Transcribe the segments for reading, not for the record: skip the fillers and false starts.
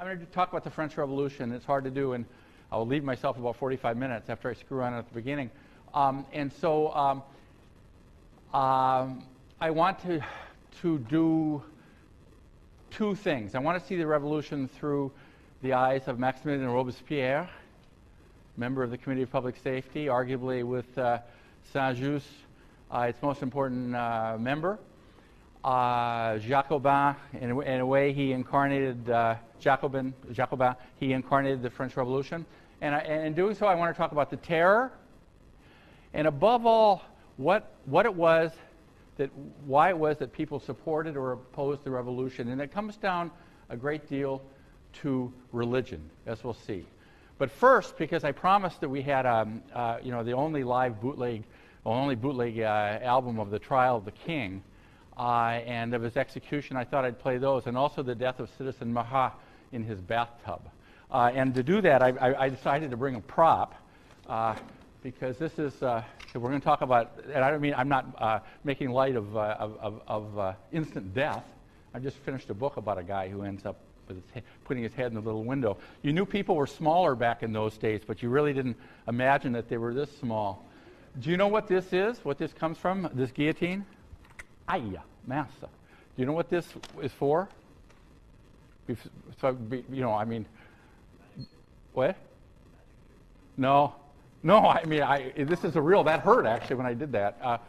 I'm going to talk about the French Revolution. It's hard to do, and I'll leave myself about 45 minutes after I screw on at the beginning. I want to do two things. I want to see the revolution through the eyes of Maximilien Robespierre, member of the Committee of Public Safety, arguably with Saint-Just, its most important member. Jacobin, in a way, he incarnated Jacobin, he incarnated the French Revolution. And in doing so, I want to talk about the terror, and above all, why it was that people supported or opposed the revolution. And it comes down a great deal to religion, as we'll see. But first, because I promised that we had the only live bootleg, album of the trial of the king and of his execution, I thought I'd play those, and also the death of Citizen Marat in his bathtub. And to do that, I decided to bring a prop because this is we're going to talk about. And I don't mean I'm not making light of instant death. I just finished a book about a guy who ends up with putting his head in the little window. You knew people were smaller back in those days, but you really didn't imagine that they were this small. Do you know what this is? What this comes from? This guillotine? Aïe, massa. Do you know what this is for? What? No, this is a real, that hurt actually when I did that.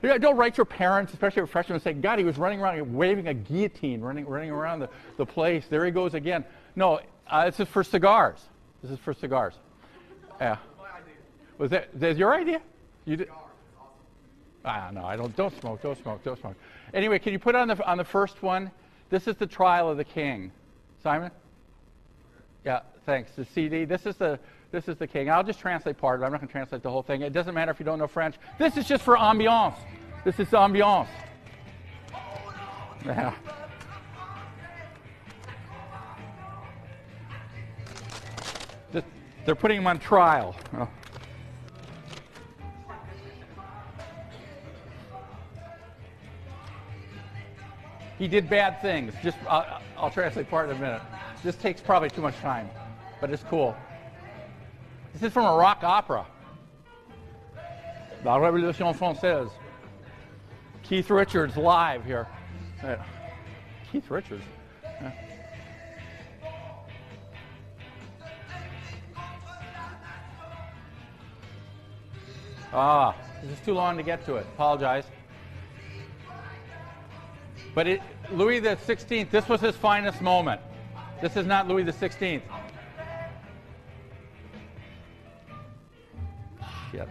Yeah, don't write your parents, especially your freshmen, and say, God, he was running around waving a guillotine, running around the place. There he goes again. No, this is for cigars. This is for cigars. Yeah. Was that your idea? You did? No, I don't smoke. Anyway, can you put on the first one? This is the trial of the king. Simon? Yeah, thanks. The CD. This is the king. I'll just translate part of it. I'm not going to translate the whole thing. It doesn't matter if you don't know French. This is just for ambiance. This is ambiance. Yeah. They're putting him on trial. Oh. He did bad things. Just I'll translate part in a minute. This takes probably too much time, but it's cool. This is from a rock opera. La Révolution Française. Keith Richards live here. Keith Richards. Yeah. This is too long to get to it. Apologize. But Louis the 16th, this was his finest moment. This is not Louis the 16th. Shit.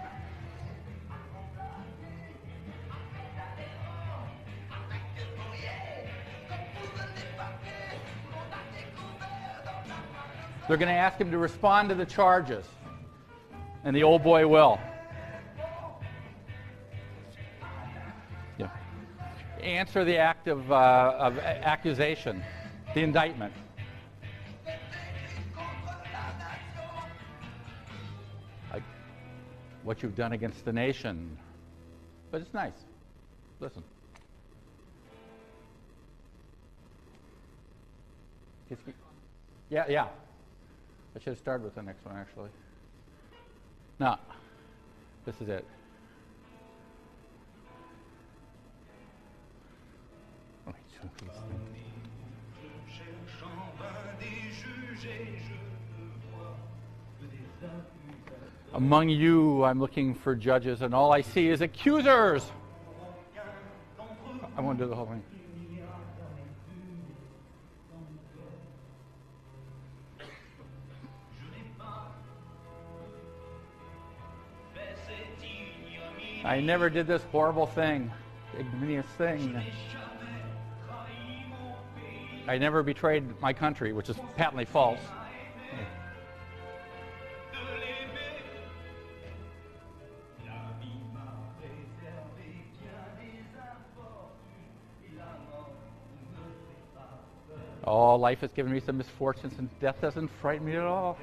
They're going to ask him to respond to the charges, and the old boy will. Yeah. Answer the act of accusation, the indictment. What you've done against the nation. But it's nice. Listen. Yeah. I should have started with the next one, actually. No. This is it. Among you, I'm looking for judges, and all I see is accusers. I want to do the whole thing. I never did this horrible thing, ignominious thing. I never betrayed my country, which is patently false. Oh, life has given me some misfortunes, and death doesn't frighten me at all.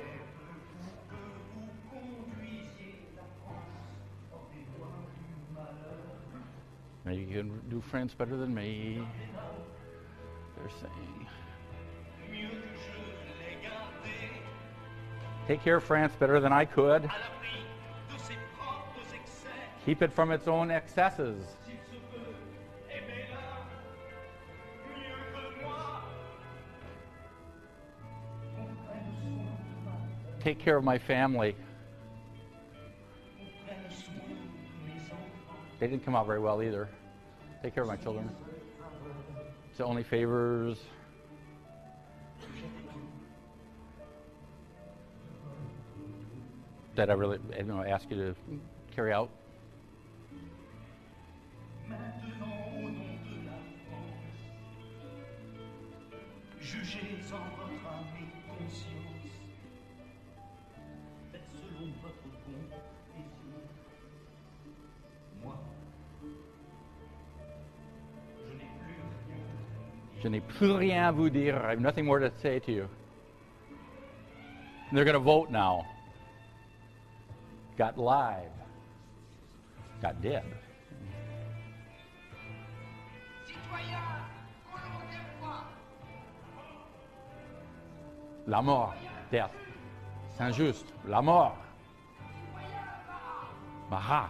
Maybe you can do French better than me, they're saying. take care of France better than I could. Keep it from its own excesses. Take care of my family. They didn't come out very well either. Take care of my children. It's the only favors. That I really ask you to carry out. Je n'ai plus rien à vous dire. I have nothing more to say to you. And they're going to vote now. Got live. Got dead. La mort, death. C'est injuste. La mort. Marat.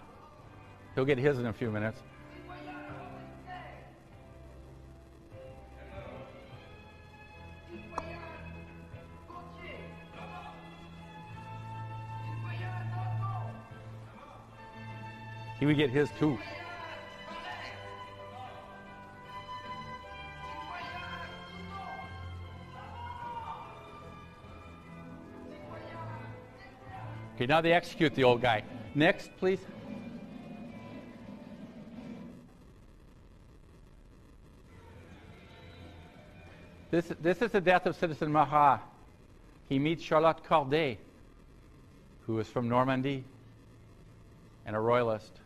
He'll get his in a few minutes. He would get his too. Okay, now they execute the old guy. Next, please. This is the death of Citizen Marat. He meets Charlotte Corday, who is from Normandy and a royalist.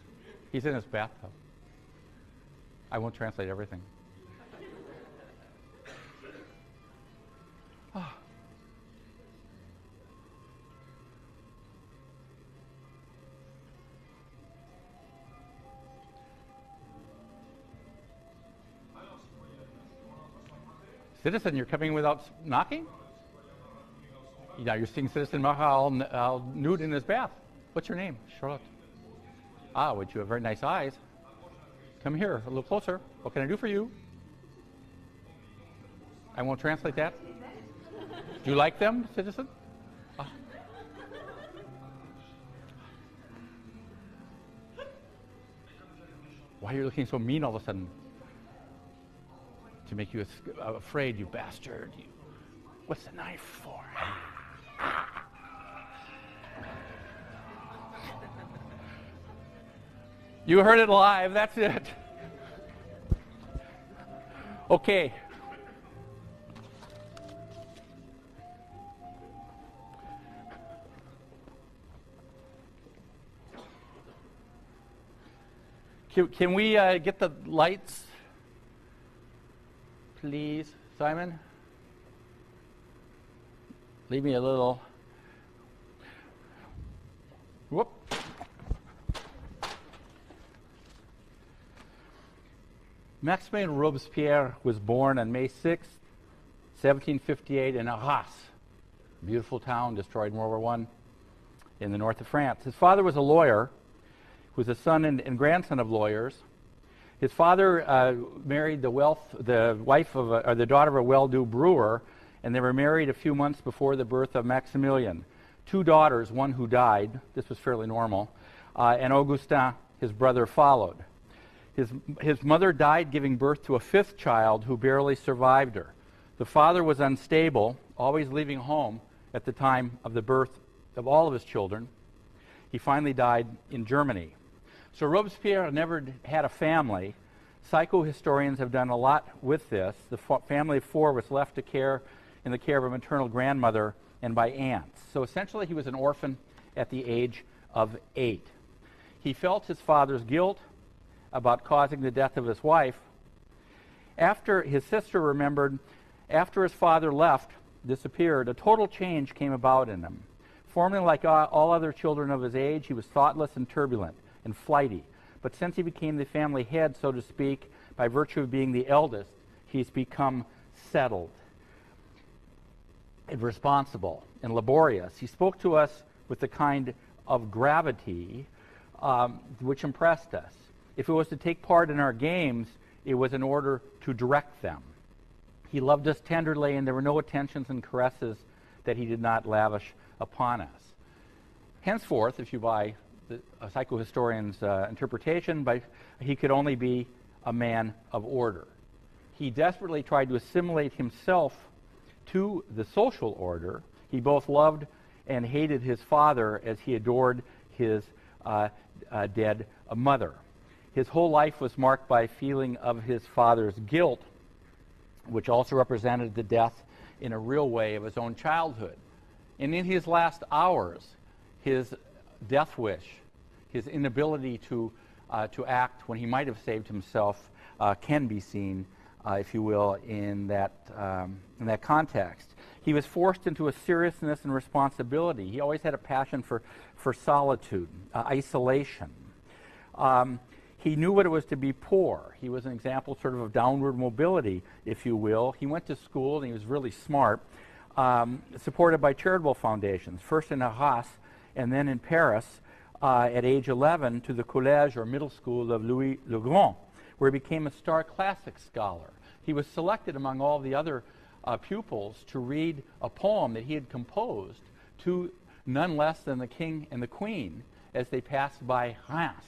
He's in his bathtub. I won't translate everything. Oh. Citizen, you're coming without knocking? Now you're seeing Citizen Marat all nude in his bath. What's your name? Charlotte. Ah, but you have very nice eyes. Come here, a little closer. What can I do for you? I won't translate that. Do you like them, citizen? Ah. Why are you looking so mean all of a sudden? To make you afraid, you bastard. What's the knife for? You heard it live, that's it. Okay. Can we get the lights, please, Simon? Leave me a little. Whoop. Maximilien Robespierre was born on May 6, 1758 in Arras, a beautiful town destroyed in World War I in the north of France. His father was a lawyer, who was the son and grandson of lawyers. His father married the daughter of a well-to-do brewer, and they were married a few months before the birth of Maximilien. Two daughters, one who died, this was fairly normal, and Augustin, his brother, followed. His mother died giving birth to a fifth child who barely survived her. The father was unstable, always leaving home at the time of the birth of all of his children. He finally died in Germany. So Robespierre never had a family. Psychohistorians have done a lot with this. The family of four was left in the care of a maternal grandmother and by aunts. So essentially he was an orphan at the age of 8. He felt his father's guilt about causing the death of his wife. After his sister remembered, after his father disappeared, a total change came about in him. Formerly, like all other children of his age, he was thoughtless and turbulent and flighty. But since he became the family head, so to speak, by virtue of being the eldest, he's become settled. and responsible and laborious. He spoke to us with the kind of gravity which impressed us. If it was to take part in our games, it was in order to direct them. He loved us tenderly, and there were no attentions and caresses that he did not lavish upon us. Henceforth, if you buy a psychohistorian's interpretation, he could only be a man of order. He desperately tried to assimilate himself to the social order. He both loved and hated his father as he adored his dead mother. His whole life was marked by a feeling of his father's guilt, which also represented the death in a real way of his own childhood. And in his last hours, his death wish, his inability to act when he might have saved himself, can be seen, if you will, in that context. He was forced into a seriousness and responsibility. He always had a passion for solitude, isolation. He knew what it was to be poor. He was an example sort of downward mobility, if you will. He went to school, and he was really smart, supported by charitable foundations, first in Arras and then in Paris at age 11 to the Collège or middle school of Louis le Grand, where he became a star classics scholar. He was selected among all the other pupils to read a poem that he had composed to none less than the king and the queen as they passed by Reims,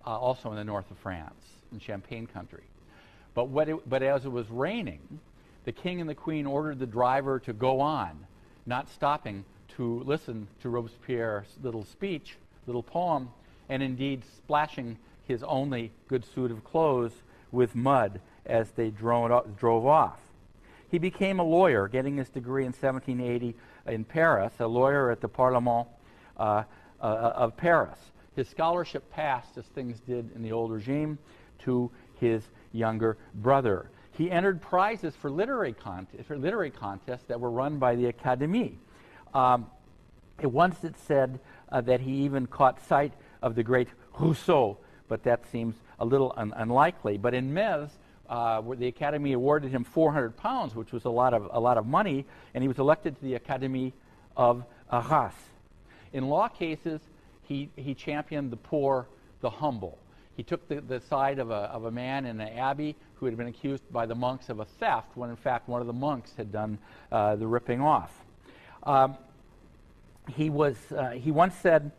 also in the north of France, in Champagne country. But as it was raining, the king and the queen ordered the driver to go on, not stopping to listen to Robespierre's little speech, little poem, and indeed splashing his only good suit of clothes with mud as they drove off. He became a lawyer, getting his degree in 1780 in Paris, a lawyer at the Parlement of Paris. His scholarship passed, as things did in the old regime, to his younger brother. He entered prizes for literary contests that were run by the Académie. Once it said that he even caught sight of the great Rousseau, but that seems a little unlikely. But in Metz, where the Academy awarded him £400, which was a lot of money, and he was elected to the Academy of Arras. In law cases, he championed the poor, the humble. He took the side of a man in an abbey who had been accused by the monks of a theft, when in fact one of the monks had done the ripping off. He once said,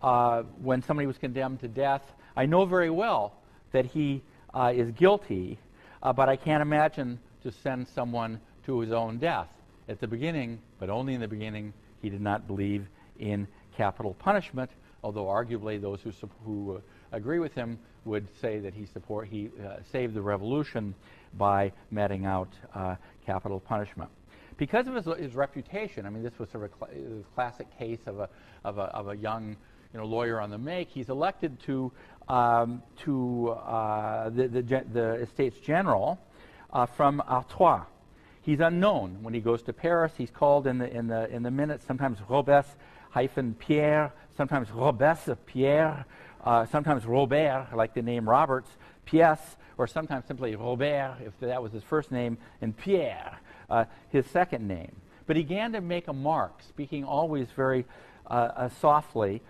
when somebody was condemned to death, "I know very well that he is guilty, but I can't imagine to send someone to his own death." At the beginning, but only in the beginning, he did not believe in capital punishment, although arguably those who agree with him would say that he saved the revolution by meting out capital punishment. Because of his reputation, I mean, this was sort of a classic case of a young lawyer on the make. He's elected to the Estates General from Artois. He's unknown when he goes to Paris. He's called in the minutes sometimes Robespierre, sometimes Robespierre, sometimes Robert, like the name Roberts, Pièce, or sometimes simply Robert, if that was his first name, and Pierre, his second name. But he began to make a mark, speaking always very softly.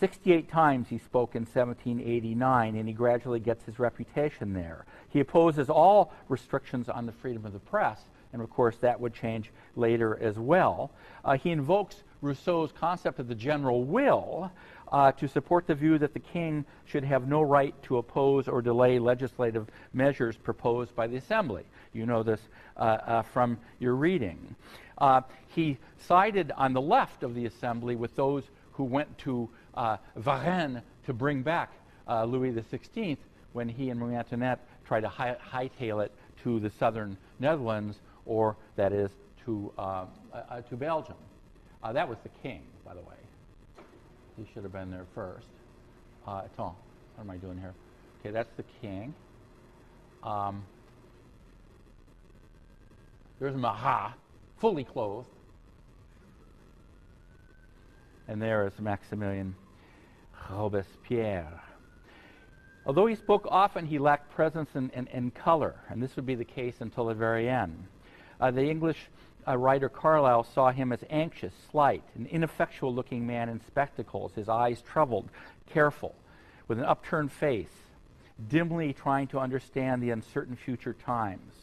68 times he spoke in 1789, and he gradually gets his reputation there. He opposes all restrictions on the freedom of the press, and of course that would change later as well. He invokes Rousseau's concept of the general will to support the view that the king should have no right to oppose or delay legislative measures proposed by the assembly. You know this from your reading. He sided on the left of the assembly with those who went to Varennes to bring back Louis XVI when he and Marie Antoinette tried to hightail it to the southern Netherlands, or that is to Belgium. That was the king, by the way. He should have been there first. Attends, what am I doing here? Okay, that's the king. There's Marat, fully clothed. And there is Maximilien Robespierre. Although he spoke often, he lacked presence and color, and this would be the case until the very end. The English writer Carlyle saw him as anxious, slight, an ineffectual-looking man in spectacles, his eyes troubled, careful, with an upturned face, dimly trying to understand the uncertain future times.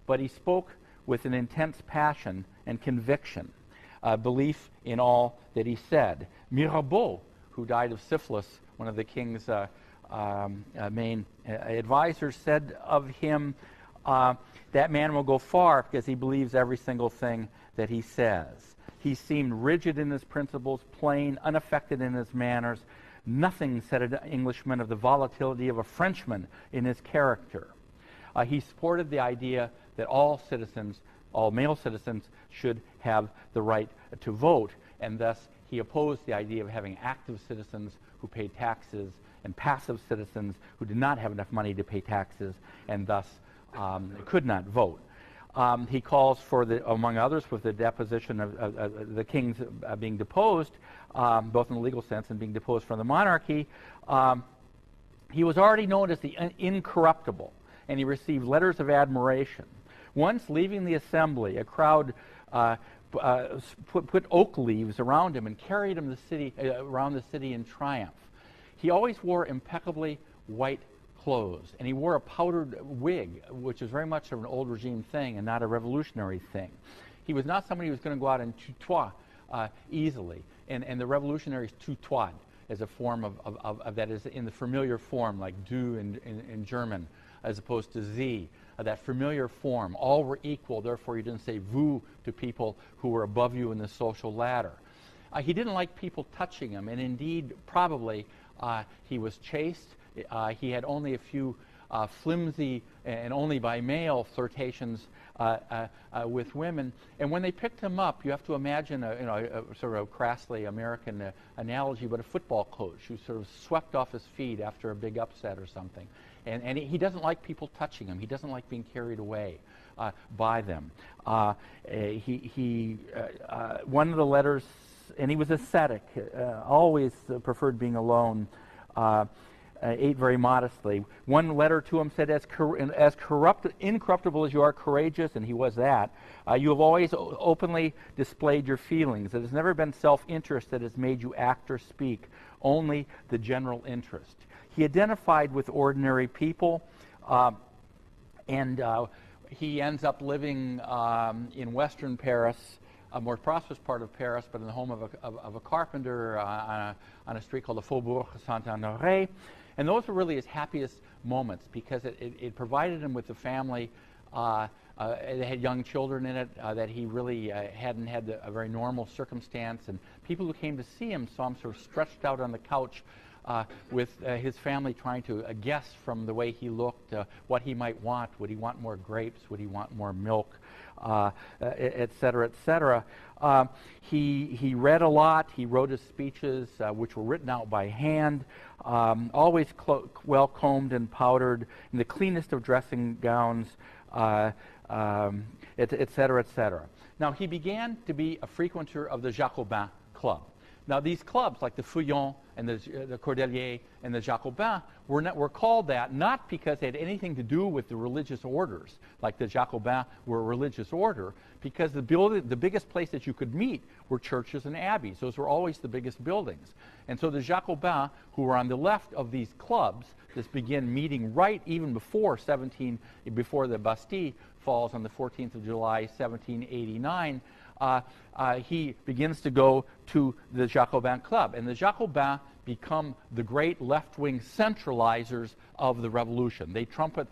But he spoke with an intense passion and conviction, belief in all that he said. Mirabeau, who died of syphilis, one of the king's main advisors, said of him, that man will go far because he believes every single thing that he says. He seemed rigid in his principles, plain, unaffected in his manners. Nothing said an Englishman of the volatility of a Frenchman in his character. He supported the idea that all citizens, all male citizens, should have the right to vote, and thus he opposed the idea of having active citizens who paid taxes and passive citizens who did not have enough money to pay taxes and thus could not vote. He calls for, among others, for the deposition of the kings being deposed, both in the legal sense and being deposed from the monarchy. He was already known as the incorruptible, and he received letters of admiration. Once leaving the assembly, a crowd put oak leaves around him and carried him around the city in triumph. He always wore impeccably white clothes, and he wore a powdered wig, which is very much of an old regime thing and not a revolutionary thing. He was not somebody who was going to go out and tutoie easily, and the revolutionaries tutoied as a form of that is in the familiar form, like du in German, as opposed to Sie, that familiar form. All were equal, therefore you didn't say vous to people who were above you in the social ladder. He didn't like people touching him, and indeed, probably, he was chaste. He had only a few flimsy and only by male flirtations with women. And when they picked him up, you have to imagine a sort of crassly American analogy, but a football coach who sort of swept off his feet after a big upset or something. And he doesn't like people touching him. He doesn't like being carried away by them. One of the letters, and he was ascetic, always preferred being alone, ate very modestly. One letter to him said, incorruptible as you are courageous, and he was that, you have always openly displayed your feelings. It has never been self-interest that has made you act or speak, only the general interest. He identified with ordinary people, and he ends up living in western Paris, a more prosperous part of Paris, but in the home of a carpenter on a street called the Faubourg Saint-Honoré. And those were really his happiest moments because it provided him with a family. They had young children in it that he really hadn't had a very normal circumstance. And people who came to see him saw him sort of stretched out on the couch with his family trying to guess from the way he looked what he might want. Would he want more grapes? Would he want more milk? Et cetera, et cetera. He read a lot. He wrote his speeches, which were written out by hand, always well combed and powdered, in the cleanest of dressing gowns, et cetera, et cetera. Now, he began to be a frequenter of the Jacobin Club. Now, these clubs, like the Feuillants and the Cordeliers and the Jacobins, were called that not because they had anything to do with the religious orders, like the Jacobins were a religious order, because the biggest place that you could meet were churches and abbeys. Those were always the biggest buildings. And so the Jacobins, who were on the left of these clubs, just began meeting right even before the Bastille falls on the 14th of July, 1789. He begins to go to the Jacobin Club. And the Jacobins become the great left-wing centralizers of the revolution. They trumpet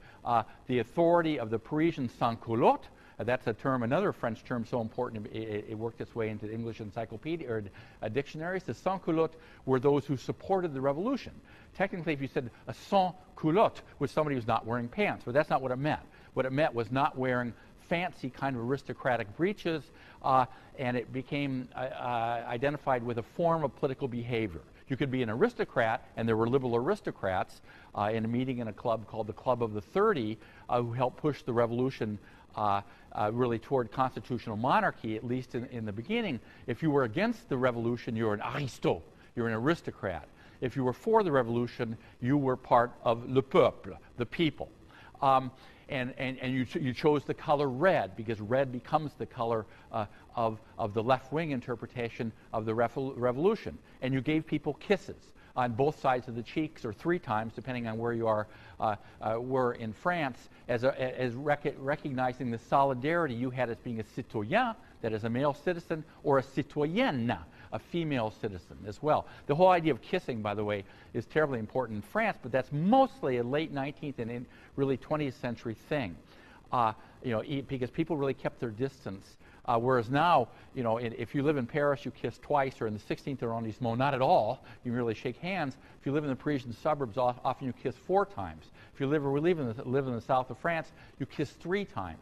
the authority of the Parisian sans-culottes. That's a term, another French term so important it worked its way into English encyclopedia or dictionaries. The sans-culottes were those who supported the revolution. Technically, if you said a sans-culotte was somebody who's not wearing pants, but that's not what it meant. What it meant was not wearing fancy kind of aristocratic breeches, and it became identified with a form of political behavior. You could be an aristocrat, and there were liberal aristocrats in a meeting in a club called the Club of the 30 who helped push the revolution really toward constitutional monarchy, at least in the beginning. If you were against the revolution, you were an aristo, you're an aristocrat. If you were for the revolution, you were part of le peuple, the people. And you chose the color red because red becomes the color of the left-wing interpretation of the revolution. And you gave people kisses on both sides of the cheeks, or 3 times, depending on where you were in France, as recognizing the solidarity you had as being a citoyen, that is a male citizen, or a citoyenne, a female citizen as well. The whole idea of kissing, by the way, is terribly important in France, but that's mostly a late 19th and really 20th century thing, because people really kept their distance. Whereas now, if you live in Paris, you kiss twice, or in the 16th arrondissement, not at all. You merely shake hands. If you live in the Parisian suburbs, often you kiss 4 times. If you live in the south of France, you kiss 3 times.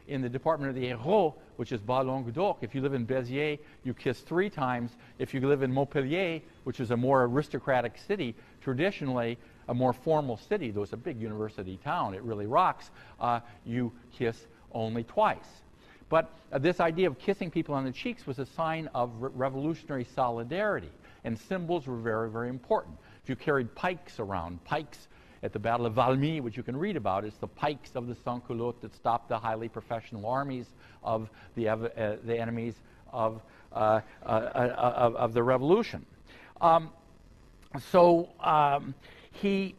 In the department of the Hérault, which is Bas-Languedoc, if you live in Béziers, you kiss 3 times. If you live in Montpellier, which is a more aristocratic city, traditionally a more formal city, though it's a big university town, it really rocks, you kiss only twice. But this idea of kissing people on the cheeks was a sign of revolutionary solidarity, and symbols were very, very important. If you carried pikes around, pikes at the Battle of Valmy, which you can read about, it's the pikes of the sans-culottes that stopped the highly professional armies of the enemies of the revolution. He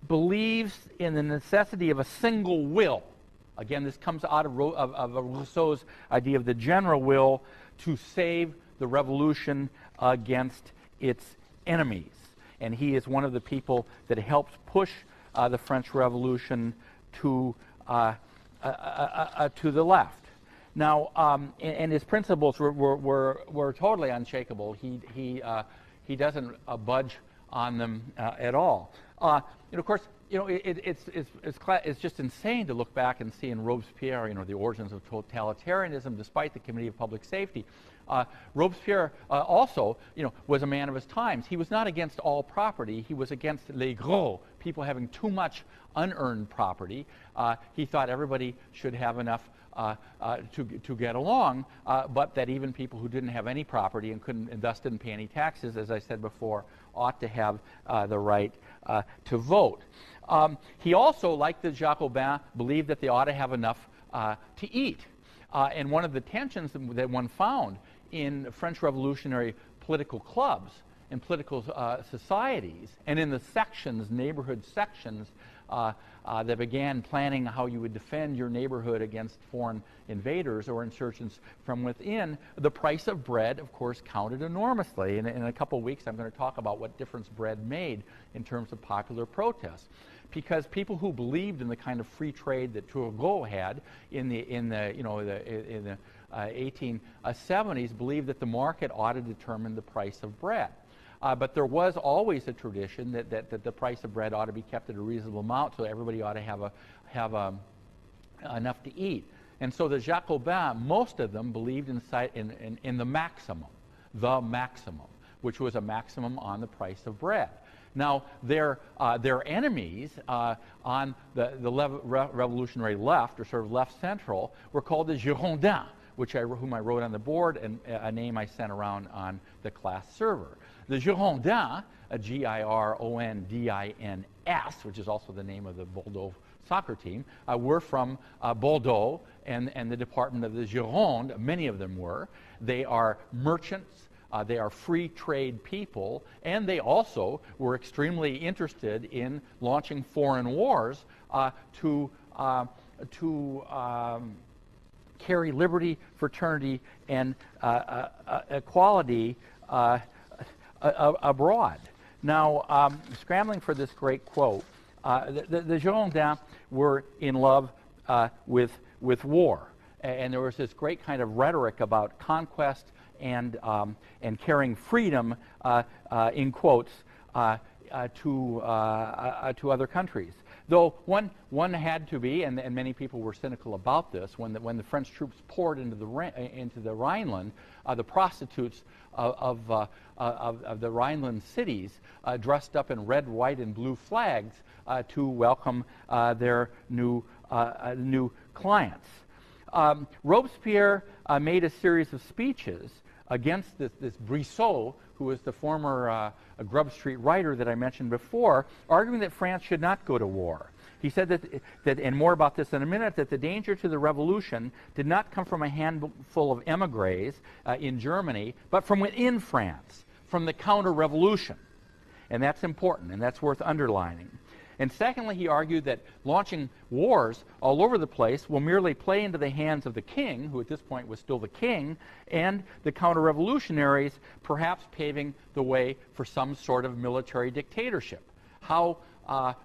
believes in the necessity of a single will. Again, this comes out of Rousseau's idea of the general will to save the revolution against its enemies. And he is one of the people that helps push the French Revolution to the left. Now, and his principles were totally unshakable. He doesn't budge on them at all. Of course, it's just insane to look back and see in Robespierre, the origins of totalitarianism, despite the Committee of Public Safety. Robespierre also, was a man of his times. He was not against all property. He was against les gros, people having too much unearned property. He thought everybody should have enough to get along, but that even people who didn't have any property and thus didn't pay any taxes, as I said before, ought to have the right to vote. He also, like the Jacobins, believed that they ought to have enough to eat. And one of the tensions that one found in French revolutionary political clubs and political societies, and in the sections, neighborhood sections, that began planning how you would defend your neighborhood against foreign invaders or insurgents from within, the price of bread, of course, counted enormously. And in a couple of weeks, I'm going to talk about what difference bread made in terms of popular protest. Because people who believed in the kind of free trade that Turgot had in the 1870s believed that the market ought to determine the price of bread. But there was always a tradition that the price of bread ought to be kept at a reasonable amount, so everybody ought to have enough to eat. And so the Jacobins, most of them believed in the maximum, which was a maximum on the price of bread. Now, their enemies on the revolutionary left, or sort of left central, were called the Girondins, whom I wrote on the board, and a name I sent around on the class server. The Girondins, Girondins, which is also the name of the Bordeaux soccer team, were from Bordeaux and the department of the Gironde. Many of them were. They are merchants. They are free trade people, and they also were extremely interested in launching foreign wars to carry liberty, fraternity, and equality abroad. Now, scrambling for this great quote, the Girondins were in love with war, and there was this great kind of rhetoric about conquest and carrying freedom, in quotes, to other countries. Though one had to be, and many people were cynical about this, when the French troops poured into the Rhineland, the prostitutes of the Rhineland cities dressed up in red, white, and blue flags to welcome their new clients. Robespierre made a series of speeches against this Brissot, who was the former Grub Street writer that I mentioned before, arguing that France should not go to war. He said that, and more about this in a minute, that the danger to the revolution did not come from a handful of émigrés in Germany, but from within France, from the counter-revolution. And that's important, and that's worth underlining. And secondly, he argued that launching wars all over the place will merely play into the hands of the king, who at this point was still the king, and the counter-revolutionaries, perhaps paving the way for some sort of military dictatorship. How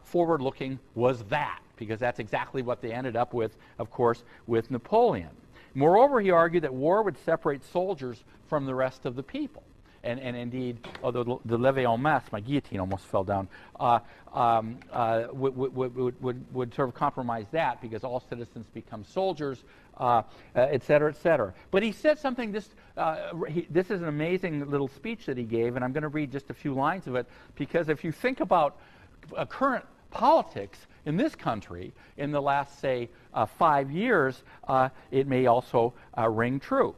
forward-looking was that? Because that's exactly what they ended up with, of course, with Napoleon. Moreover, he argued that war would separate soldiers from the rest of the people. And indeed, although the levée en masse, my guillotine almost fell down, would sort of compromise that, because all citizens become soldiers, et cetera, et cetera. But he said something, this is an amazing little speech that he gave, and I'm going to read just a few lines of it, because if you think about current politics in this country in the last, say, 5 years, it may also ring true.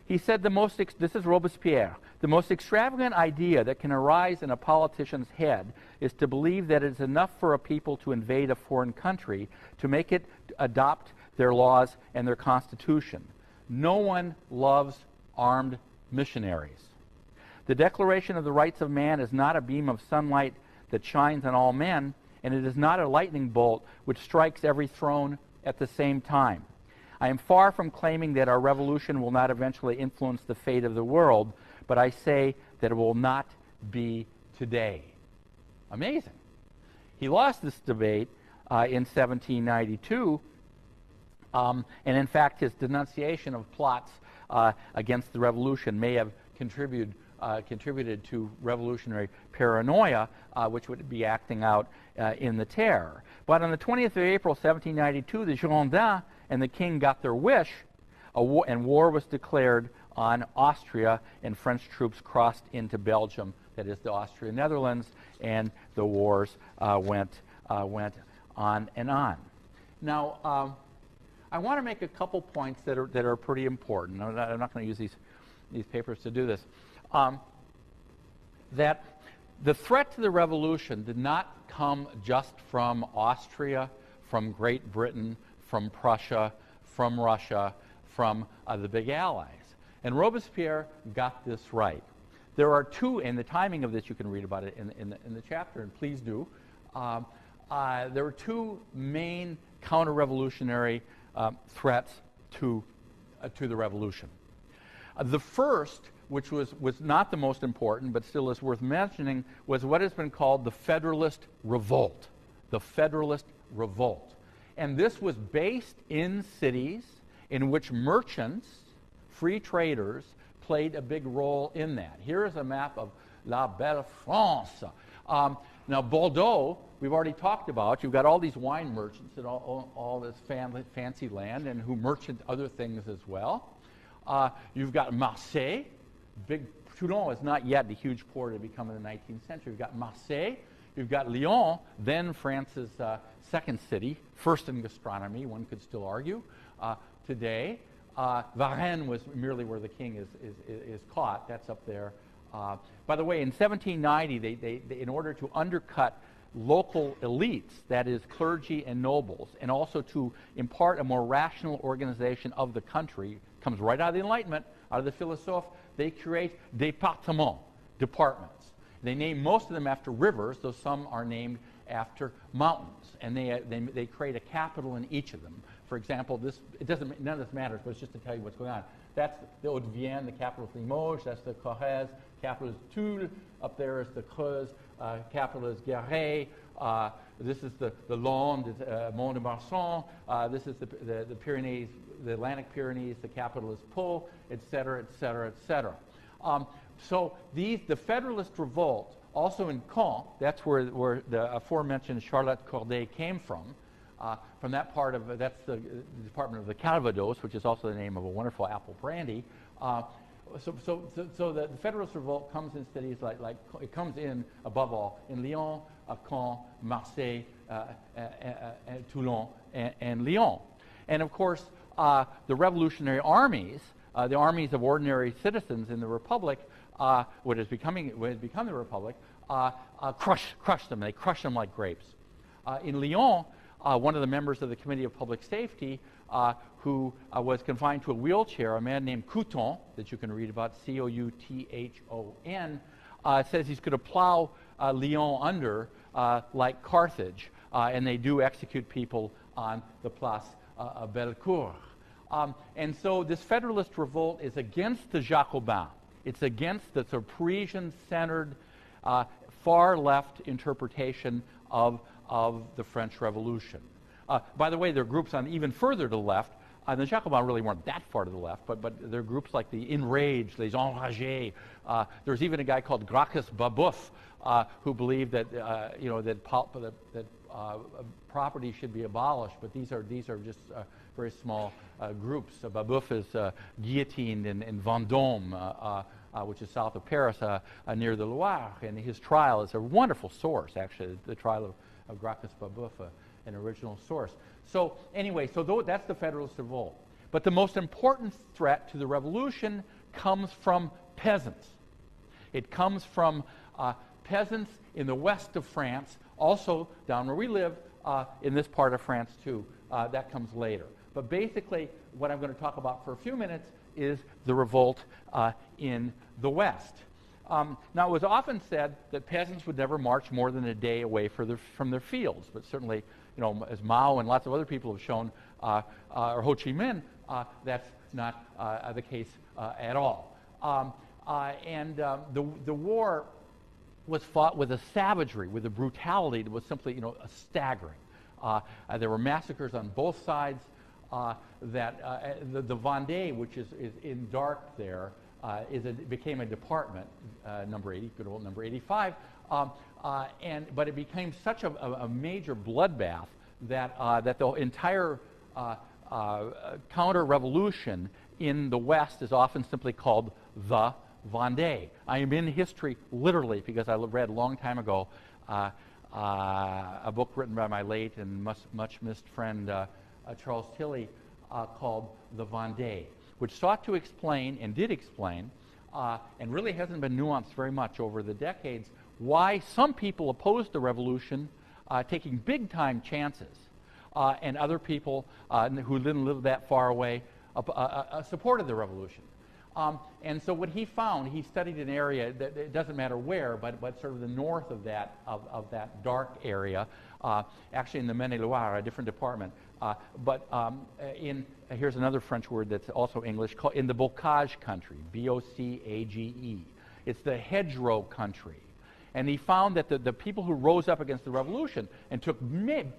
He said this is Robespierre, the most extravagant idea that can arise in a politician's head is to believe that it is enough for a people to invade a foreign country to make it adopt their laws and their constitution. No one loves armed missionaries. The Declaration of the Rights of Man is not a beam of sunlight that shines on all men, and it is not a lightning bolt which strikes every throne at the same time. I am far from claiming that our revolution will not eventually influence the fate of the world, but I say that it will not be today. Amazing. He lost this debate in 1792, and in fact his denunciation of plots against the revolution may have contributed to revolutionary paranoia, which would be acting out in the terror. But on the 20th of April, 1792, the Girondins and the king got their wish, and war was declared on Austria, and French troops crossed into Belgium, that is the Austria-Netherlands, and the wars went on and on. Now, I want to make a couple points that are pretty important. I'm not going to use these papers to do this. That the threat to the revolution did not come just from Austria, from Great Britain, from Prussia, from Russia, from the big allies. And Robespierre got this right. There are two, and the timing of this you can read about it in the chapter, and please do. There were two main counter-revolutionary threats to the revolution. The first, which was not the most important, but still is worth mentioning, was what has been called the Federalist Revolt. The Federalist Revolt. And this was based in cities in which merchants, free traders, played a big role in that. Here is a map of La Belle France. Now, Bordeaux, we've already talked about. You've got all these wine merchants and all this fancy land, and who merchant other things as well. You've got Marseille. Toulon is not yet the huge port it had become in the 19th century. You've got Marseille. You've got Lyon, then France's second city, first in gastronomy, one could still argue, today. Varennes was merely where the king is caught. That's up there. By the way, in 1790, they in order to undercut local elites, that is clergy and nobles, and also to impart a more rational organization of the country, comes right out of the Enlightenment, out of the philosophe, they create départements, departments. They name most of them after rivers, though some are named after mountains, and they create a capital in each of them. For example, none of this matters, but it's just to tell you what's going on. That's the Haute-Vienne, the capital is Limoges. That's the Corrèze, capital is Toul. Up there is the Creuse, capital is Guéret. This is the Landes, Mont-de-Marsan. This is the Pyrenees, the Atlantic Pyrenees. The capital is Pau, et cetera, et cetera, et cetera. So the Federalist Revolt, also in Caen, that's where the aforementioned Charlotte Corday came from. From that part of that's the Department of the Calvados, which is also the name of a wonderful apple brandy. So the Federalist Revolt comes in cities like it comes in above all in Lyon, Caen, Marseille, Toulon, and Lyon. And of course, the revolutionary armies the armies of ordinary citizens in the Republic, what had become the Republic, crushed them. They crushed them like grapes. In Lyon, one of the members of the Committee of Public Safety, who was confined to a wheelchair, a man named Couthon, that you can read about, Couthon, says he's going to plow Lyon under like Carthage, and they do execute people on the Place Bellecour. And so this Federalist revolt is against the Jacobins. It's against the sort of Parisian-centered, far-left interpretation of the French Revolution. By the way, there are groups on even further to the left. The Jacobins really weren't that far to the left, but there are groups like the Enraged, les Enragés. There's even a guy called Gracchus Babeuf who believed that property should be abolished, but these are just very small groups. Babeuf is guillotined in Vendôme, which is south of Paris, near the Loire, and his trial is a wonderful source, actually, the trial of Gracchus Babeuf, an original source. So anyway, that's the Federalist revolt. But the most important threat to the revolution comes from peasants. It comes from peasants in the west of France, also down where we live, in this part of France too. That comes later. But basically, what I'm going to talk about for a few minutes is the revolt in the West. Now, it was often said that peasants would never march more than a day away from their fields, but certainly, as Mao and lots of other people have shown, or Ho Chi Minh, that's not the case at all. The war was fought with a savagery, with a brutality that was simply, staggering. There were massacres on both sides. The Vendée, which is in dark there, became a department, number 80, good old number 85, but it became such a major bloodbath that the entire counter-revolution in the West is often simply called the Vendée. I am in history literally because I read a long time ago a book written by my late and much missed friend Charles Tilley called The Vendée, which sought to explain, and did explain, and really hasn't been nuanced very much over the decades, why some people opposed the revolution, taking big-time chances, and other people who didn't live that far away supported the revolution. And so what he found, he studied an area that it doesn't matter where, but sort of the north of that dark area, actually in the Maine-et-Loire, a different department. Here's another French word that's also English, called in the bocage country, B-O-C-A-G-E. It's the hedgerow country. And he found that the people who rose up against the revolution and took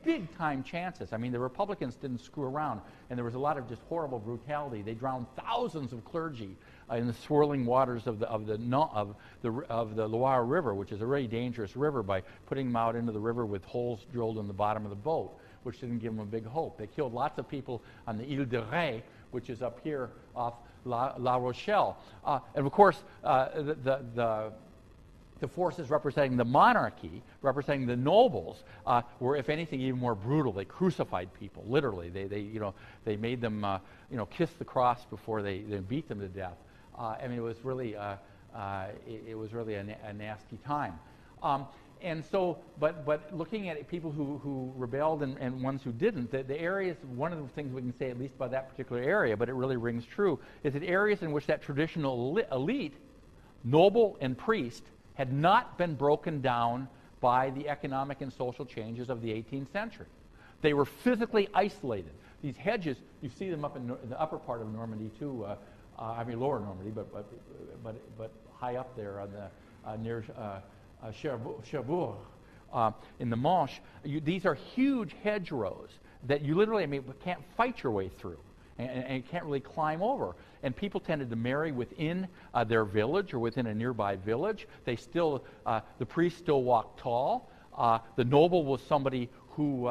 big-time chances. I mean, the Republicans didn't screw around, and there was a lot of just horrible brutality. They drowned thousands of clergy in the swirling waters of the Loire River, which is a very dangerous river, by putting them out into the river with holes drilled in the bottom of the boat, which didn't give them a big hope. They killed lots of people on the Ile de Ré, which is up here off La Rochelle. And of course, the forces representing the monarchy, representing the nobles, were, if anything, even more brutal. They crucified people, literally. They made them, kiss the cross before they beat them to death. I mean, it was really a nasty time. And so, but looking at people who rebelled and ones who didn't, the areas, one of the things we can say, at least by that particular area, but it really rings true, is that areas in which that traditional elite, noble and priest, had not been broken down by the economic and social changes of the 18th century. They were physically isolated. These hedges, you see them up in the upper part of Normandy too. Lower Normandy, but high up there on the near Cherbourg in the Manche. These are huge hedgerows that you literally, can't fight your way through. And you can't really climb over. And people tended to marry within their village or within a nearby village. They still, the priest still walked tall. The noble was somebody who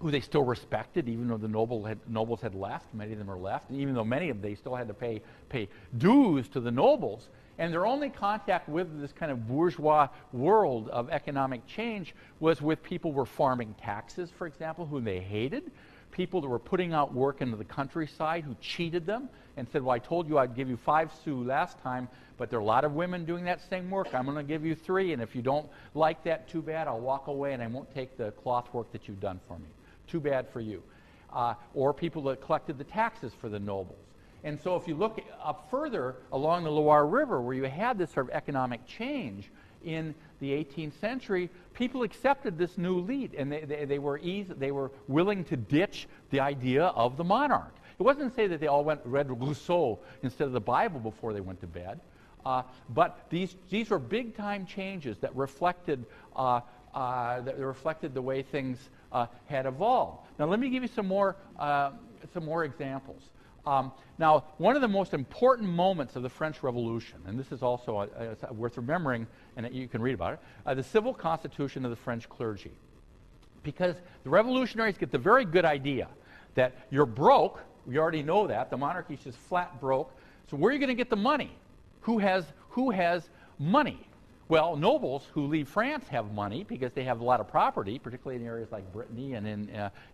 they still respected, even though the nobles had left. Many of them are left. And even though many of them, they still had to pay dues to the nobles. And their only contact with this kind of bourgeois world of economic change was with people who were farming taxes, for example, whom they hated, people that were putting out work into the countryside who cheated them and said, well, I told you I'd give you 5 sous last time, but there are a lot of women doing that same work. I'm going to give you 3, and if you don't like that, too bad. I'll walk away and I won't take the cloth work that you've done for me. Too bad for you. Or people that collected the taxes for the nobles. And so if you look up further along the Loire River, where you had this sort of economic change in the 18th century, people accepted this new lead, and they were willing to ditch the idea of the monarch. It wasn't to say that they all read Rousseau instead of the Bible before they went to bed, but these were big-time changes that reflected the way things had evolved. Now, let me give you some more examples. Now, one of the most important moments of the French Revolution, and this is also worth remembering, and you can read about it, the civil constitution of the French clergy. Because the revolutionaries get the very good idea that you're broke. We already know that. The monarchy is just flat broke. So where are you going to get the money? Who has money? Well, nobles who leave France have money because they have a lot of property, particularly in areas like Brittany and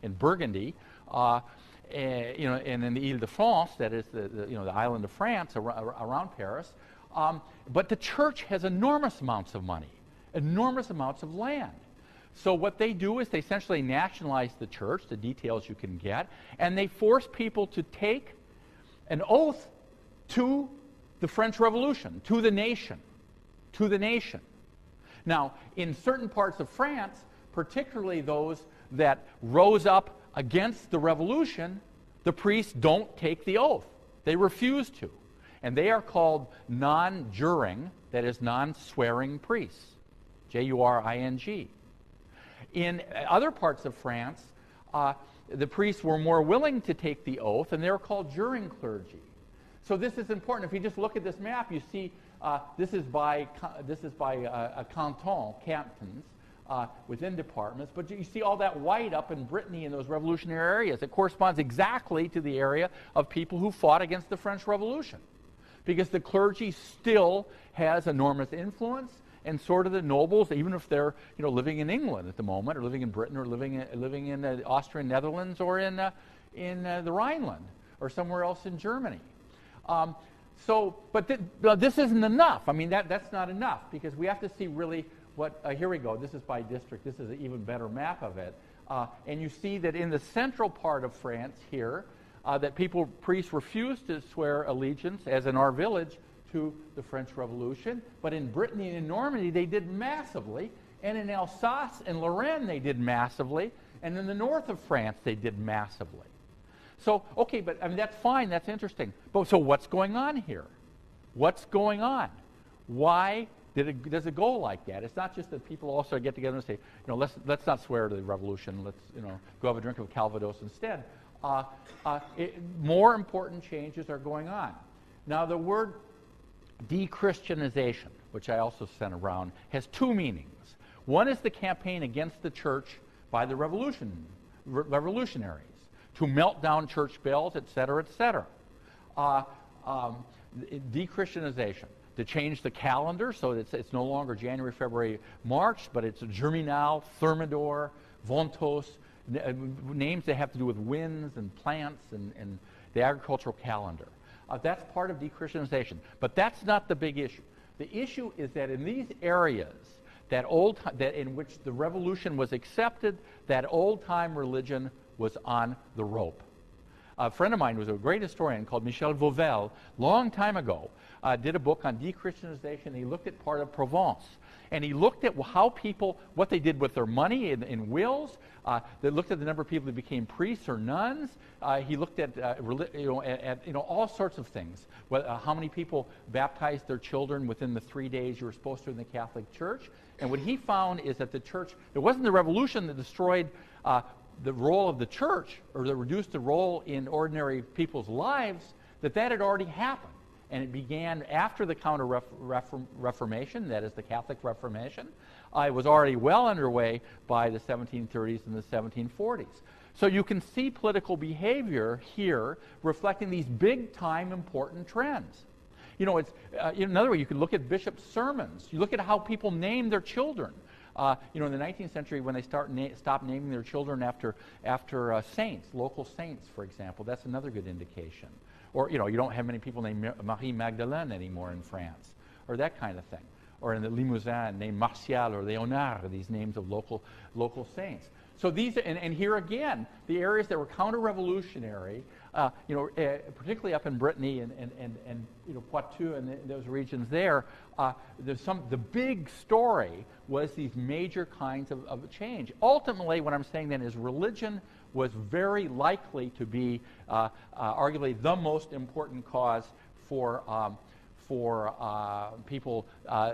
in Burgundy. And in the Ile-de-France, that is the island of France around Paris. But the church has enormous amounts of money, enormous amounts of land. So what they do is they essentially nationalize the church, the details you can get, and they force people to take an oath to the French Revolution, to the nation, to the nation. Now, in certain parts of France, particularly those that rose up against the revolution, the priests don't take the oath. They refuse to. And they are called non-juring, that is, non-swearing priests. J-U-R-I-N-G. In other parts of France, the priests were more willing to take the oath, and they were called juring clergy. So this is important. If you just look at this map, you see this is by a canton, cantons, within departments, but you see all that white up in Brittany in those revolutionary areas. It corresponds exactly to the area of people who fought against the French Revolution, because the clergy still has enormous influence, and sort of the nobles, even if they're living in England at the moment, or living in Britain, or living in the Austrian Netherlands, or in the Rhineland, or somewhere else in Germany. But this isn't enough. I mean, that's not enough, because we have to see really what. Here we go. This is by district. This is an even better map of it. And you see that in the central part of France here, that priests refused to swear allegiance, as in our village, to the French Revolution. But in Brittany and in Normandy, they did massively. And in Alsace and Lorraine, they did massively. And in the north of France, they did massively. So, okay, but I mean, that's fine. That's interesting. But so what's going on here? What's going on? Why does it go like that? It's not just that people also get together and say, let's not swear to the revolution. Let's, go have a drink of Calvados instead. More important changes are going on. Now, the word de-Christianization, which I also sent around, has 2 meanings. One is the campaign against the church by the revolutionaries to melt down church bells, etc., etc. De-Christianization, to change the calendar so that it's no longer January, February, March, but it's Germinal, Thermidor, Ventos, names that have to do with winds and plants and the agricultural calendar. That's part of de-Christianization. But that's not the big issue. The issue is that in these areas that in which the revolution was accepted, that old-time religion was on the rope. A friend of mine was a great historian called Michel Vauvel, long time ago, did a book on de-Christianization. He looked at part of Provence. And he looked at how people, what they did with their money in wills. They looked at the number of people that became priests or nuns. He looked at all sorts of things. How many people baptized their children within the 3 days you were supposed to in the Catholic Church. And what he found is that the church, it wasn't the revolution that destroyed the role of the church, or that reduced the role in people's lives, that had already happened. And it began after the Counter-Reformation, that is the Catholic Reformation. It was already well underway by the 1730s and the 1740s. So you can see political behavior here reflecting these big-time important trends. Another way, you can look at bishops' sermons. You look at how people name their children. In the 19th century, when they stop naming their children after saints, local saints, for example, that's another good indication. Or, you don't have many people named Marie Magdalene anymore in France, or that kind of thing. Or in the Limousin, named Martial or Léonard, these names of local saints. So these, and here again, the areas that were counter-revolutionary, particularly up in Brittany and Poitou and those regions there, the big story was these major kinds of change. Ultimately, what I'm saying then is religion was very likely to be arguably the most important cause for people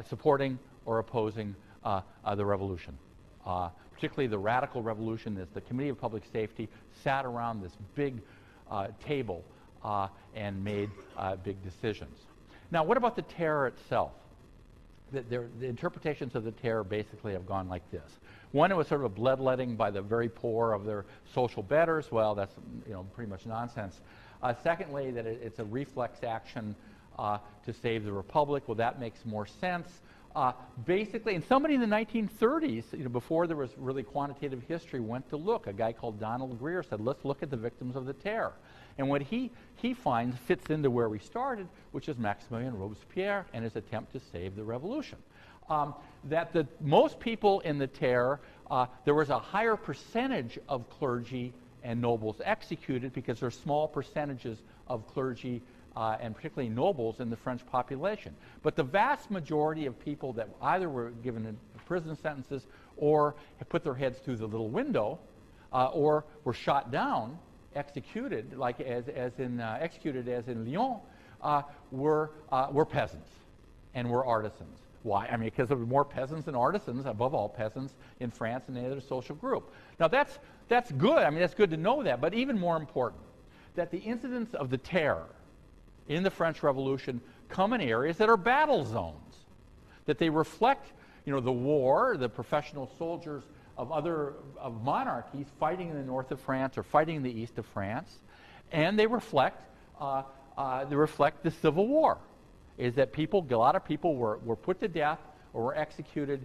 supporting or opposing the revolution. Particularly the radical revolution, the Committee of Public Safety sat around this big table and made big decisions. Now, what about the terror itself? The interpretations of the terror basically have gone like this. One, it was sort of a bloodletting by the very poor of their social betters. Well, that's pretty much nonsense. Secondly, that it's a reflex action to save the republic. Well, that makes more sense. Basically, and somebody in the 1930s, before there was really quantitative history, went to look. A guy called Donald Greer said, let's look at the victims of the terror. And what he finds fits into where we started, which is Maximilien Robespierre and his attempt to save the revolution. That most people in the terror, there was a higher percentage of clergy and nobles executed because there are small percentages of clergy and particularly nobles in the French population. But the vast majority of people that either were given prison sentences or had put their heads through the little window or were shot down, executed, executed as in Lyon, were peasants and were artisans. Why? I mean, because there were more peasants and artisans, above all peasants, in France than any other social group. Now that's good. I mean, that's good to know that. But even more important, that the incidents of the terror in the French Revolution come in areas that are battle zones, that they reflect, the war, the professional soldiers of monarchies fighting in the north of France or fighting in the east of France, and they reflect the Civil War. Is that a lot of people were put to death or were executed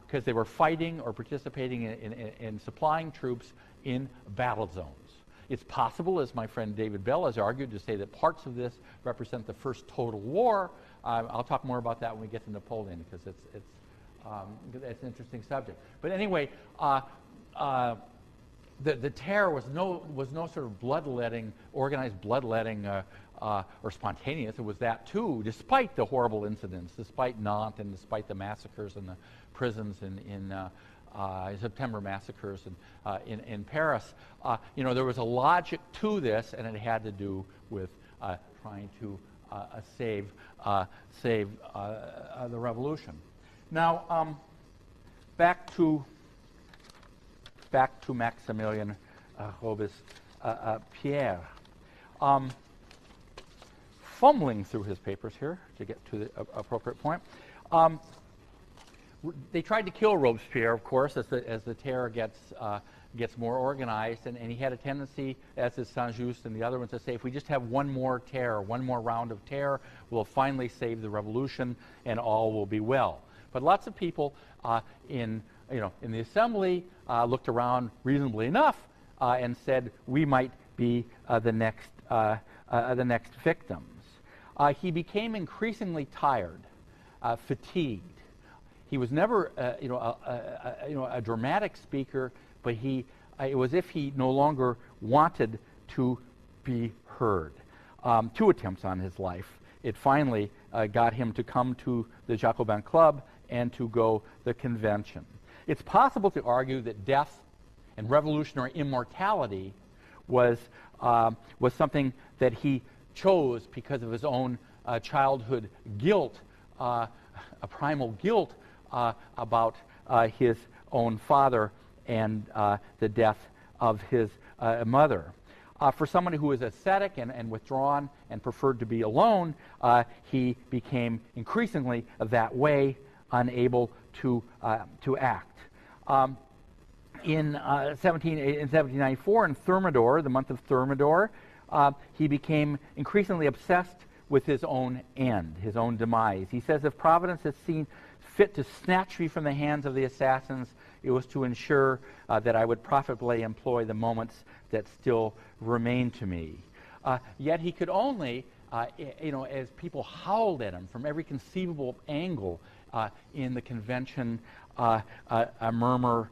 because they were fighting or participating in supplying troops in battle zones. It's possible, as my friend David Bell has argued, to say that parts of this represent the first total war. I'll talk more about that when we get to Napoleon, because it's an interesting subject. But anyway, the terror was no sort of bloodletting, organized bloodletting, or spontaneous. It was that too, despite the horrible incidents, despite Nantes and despite the massacres in the prisons in September massacres in Paris. There was a logic to this, and it had to do with trying to save the revolution. Now, back to Maximilien Robespierre. Fumbling through his papers here to get to the appropriate point. They tried to kill Robespierre, of course, as the terror gets more organized, and he had a tendency, as is Saint-Just and the other ones, to say, if we just have one more round of terror, we'll finally save the revolution, and all will be well. But lots of people in the assembly looked around reasonably enough and said, we might be the next victims. He became increasingly tired, fatigued. He was never, a dramatic speaker, but it was as if he no longer wanted to be heard. 2 attempts on his life. It finally got him to come to the Jacobin Club and to go the convention. It's possible to argue that death and revolutionary immortality was something that he chose because of his own childhood guilt, a primal guilt about his own father and the death of his mother. For someone who was ascetic and withdrawn and preferred to be alone, he became increasingly that way, unable to act. In 1794, in Thermidor, the month of Thermidor, he became increasingly obsessed with his own end, his own demise. He says, if Providence has seen fit to snatch me from the hands of the assassins. It was to ensure that I would profitably employ the moments that still remained to me. Yet he could only, as people howled at him from every conceivable angle in the convention, murmur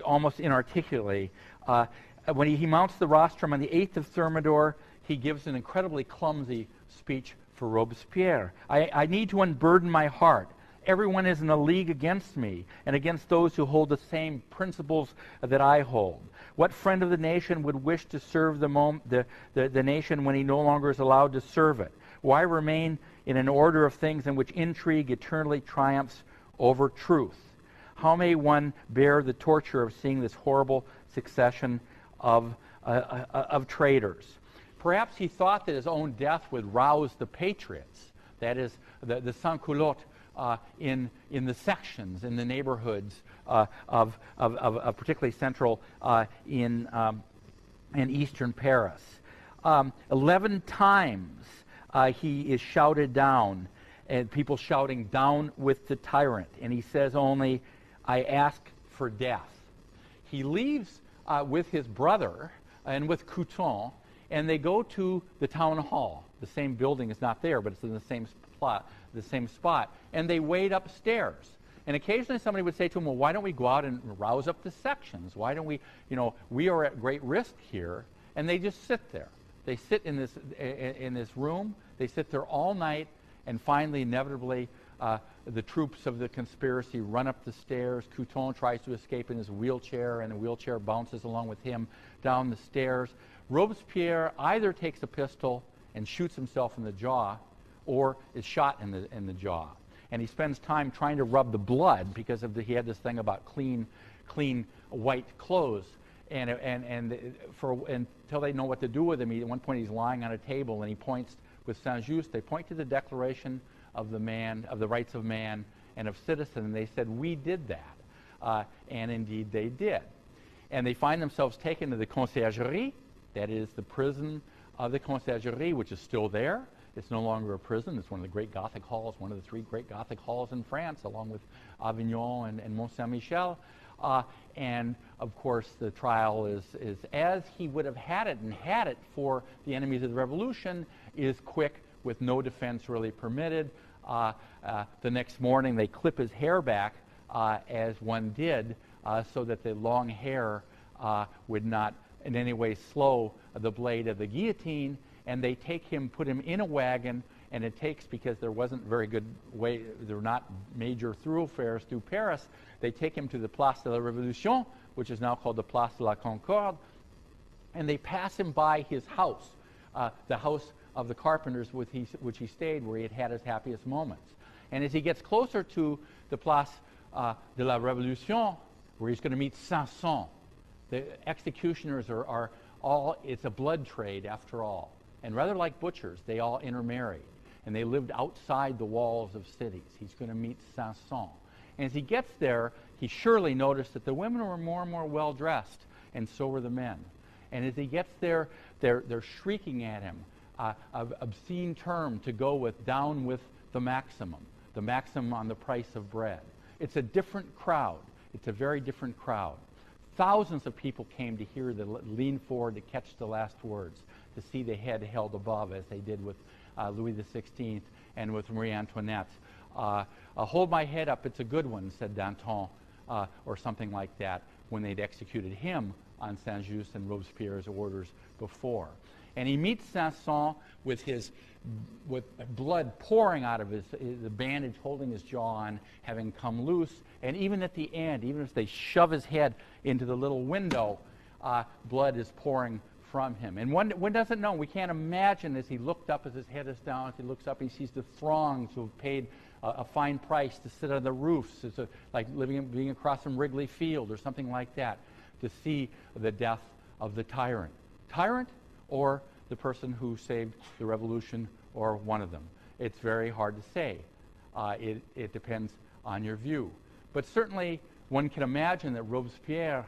almost inarticulately. When he mounts the rostrum on the 8th of Thermidor, he gives an incredibly clumsy speech for Robespierre. I need to unburden my heart. Everyone is in a league against me and against those who hold the same principles that I hold. What friend of the nation would wish to serve the nation when he no longer is allowed to serve it? Why remain in an order of things in which intrigue eternally triumphs over truth? How may one bear the torture of seeing this horrible succession of traitors? Perhaps he thought that his own death would rouse the patriots, that is, the sans-culottes in the sections, in the neighborhoods of particularly central in eastern Paris. 11 times he is shouted down, and people shouting, "Down with the tyrant," and he says only, "I ask for death." He leaves with his brother and with Couthon, and they go to the town hall. The same building is not there, but it's in the same spot, and they wait upstairs. And occasionally somebody would say to him, "Well, why don't we go out and rouse up the sections? Why don't we, we are at great risk here." And they just sit there. They sit in this room. They sit there all night, and finally, inevitably, the troops of the conspiracy run up the stairs. Couthon tries to escape in his wheelchair, and the wheelchair bounces along with him down the stairs. Robespierre either takes a pistol and shoots himself in the jaw, or is shot in the jaw. And he spends time trying to rub the blood because he had this thing about clean white clothes. And until they know what to do with him, at one point he's lying on a table and he points with Saint-Just. They point to the Declaration of the Rights of Man and of Citizen, and they said, "We did that," and indeed they did. And they find themselves taken to the Conciergerie, that is the prison of the Conciergerie, which is still there. It's no longer a prison. It's one of the great Gothic halls, one of the 3 great Gothic halls in France, along with Avignon and Mont Saint-Michel. And of course, the trial is as he would have had it for the enemies of the revolution, is quick, with no defense really permitted. The next morning, they clip his hair back, as one did, so that the long hair would not in any way slow the blade of the guillotine. And they put him in a wagon, and it takes, because there wasn't very good way, there were not major thoroughfares through Paris, they take him to the Place de la Révolution, which is now called the Place de la Concorde, and they pass him by his house, the house of the carpenters which he stayed, where he had his happiest moments. And as he gets closer to the Place de la Révolution, where he's going to meet Sanson, the executioners are all, it's a blood trade after all. And rather like butchers, they all intermarried. And they lived outside the walls of cities. He's going to meet Sanson. And as he gets there, he surely noticed that the women were more and more well-dressed, and so were the men. And as he gets there, they're shrieking at him an obscene term to go with, "Down with the maximum on the price of bread." It's a different crowd. It's a very different crowd. Thousands of people came to lean forward to catch the last words, to see the head held above, as they did with Louis XVI and with Marie Antoinette. "Hold my head up, it's a good one," said Danton, or something like that, when they'd executed him on Saint-Just and Robespierre's orders before. And he meets Sanson with blood pouring out of the bandage holding his jaw on, having come loose. And even at the end, even as they shove his head into the little window, blood is pouring from him. And one doesn't know. We can't imagine, as he looked up, as his head is down, as he looks up, he sees the throngs who have paid a fine price to sit on the roofs. It's like being across from Wrigley Field or something like that, to see the death of the tyrant. Tyrant, or the person who saved the revolution, or one of them. It's very hard to say. It depends on your view. But certainly, one can imagine that Robespierre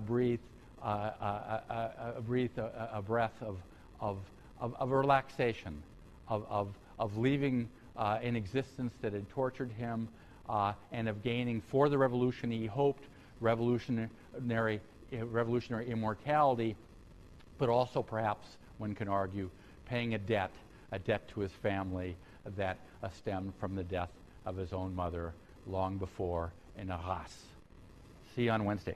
breathed a breath of relaxation, of leaving an existence that had tortured him, and of gaining for the revolution he hoped revolutionary immortality, but also perhaps, one can argue, paying a debt to his family that stemmed from the death of his own mother long before in Arras. See you on Wednesday.